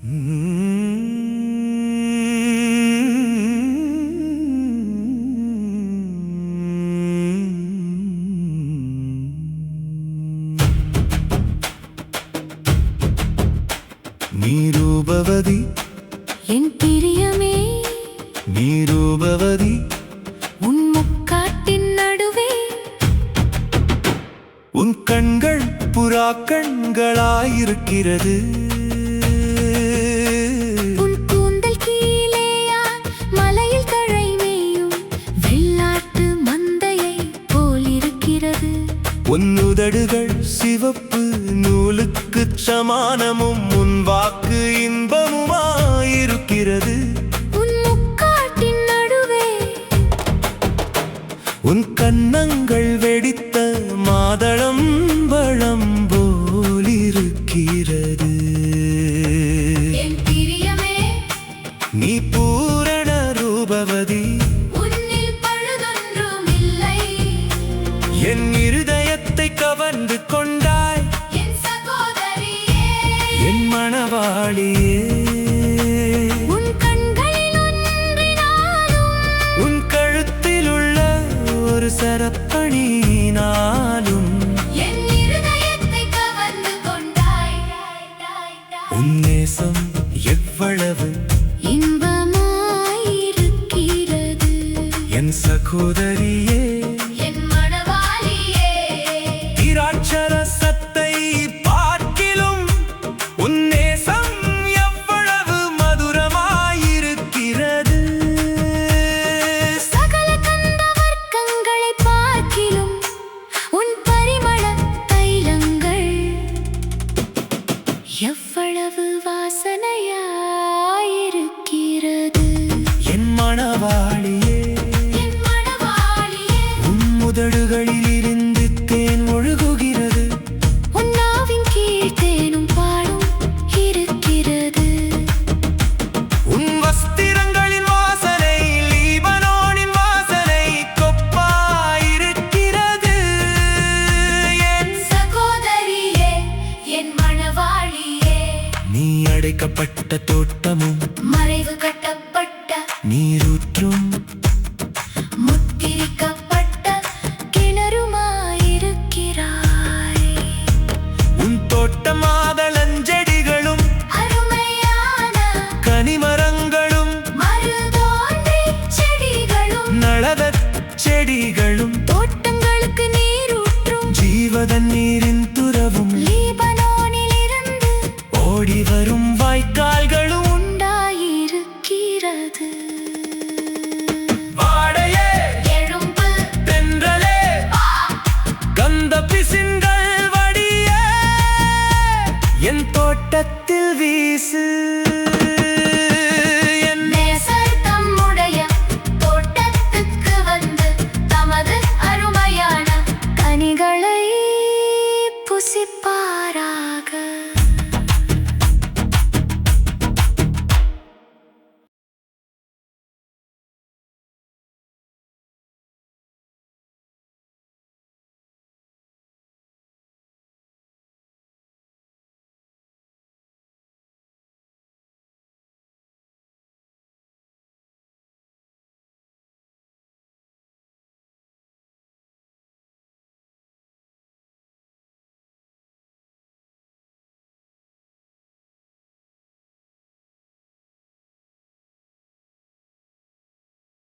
நீரூபவதி என் பிரியமே, நீரூபவதி உன் முக்காட்டின் நடுவே உன் கண்கள் புறா கண்களாயிருக்கிறது. உன் கூந்தல் கீழேயா மலையில் தழை மேயும் வெள்ளாட்டு மந்தையை போலிருக்கிறது. உன் உதடுகள் சிவப்பு நூலுக்குச் சமானமும் உன் வாக்கு இன்பமுமாயிருக்கிறது. உன் முக்காட்டின் நடுவே உன் கன்னங்கள் வெடித்த மாதளம் பழம் போலிருக்கிறது. என் பிரியமே, நீ பூரண ரூபவதி, உன்னில் பழுதொன்றும் இல்லை. என் இருதயத்தை கவர்ந்து கொண்டாய், என் சகோதரியே, என் மணவாளியே. உன் கண்களில் ஒன்றினாலும் உன் கழுத்தில் உள்ள ஒரு சரப்பணியினாலும் என் இருதயத்தை கவர்ந்து கொண்டாய். உன் நேசம் எவ்வளவு இன்பமாயிருக்கிறது. என் சகோதரியே, என் மணவாளியே, திராட்சரசத்தை பார்க்கிலும் உன் நேசம் எவ்வளவு மதுரமாயிருக்கிறது. சகல கந்த வர்க்கங்களை பார்க்கிலும் உன் பரிமள தைலங்கள் எவ்வளவு வாசனையாயிருக்கிறது. என் மணவாளியே, என் மணவாளியே, உன் உதடுகளில் இருந்து தேன் ஒழுகுகிறது. உன் நாவின் கீழ் தேனும் பாலும் இருக்கிறது. உன் வஸ்திரங்களின் வாசனை லீபனோனின் வாசனை கொப்பாயிருக்கிறது. என் சகோதரியே, என் மணவாளியே, நீ அடைக்கப்பட்ட தோட்டமும் மறைவு கட்டப்பட்ட நீரூற்றும் முத்திரிக்கப்பட்ட கிணறுமாயிருக்கிறாய். உன் தோட்டம் மாதளஞ்செடிகளும் அருமையான கனிமரங்களும் மருதோன்றிச் செடிகளும் நளதச் செடிகளும் தோட்டங்களுக்கு நீரூற்றும் ஜீவதண்ணீரின் துறவும் லீபனோனிலிருந்து ஓடி வரும் வாய்க்கால்களும் உண்டாயிருக்கிறது. வாடையே, எழும்பு, தென்றலே, கந்த பிசின்கள் வடிய என் தோட்டத்தில் வீசு.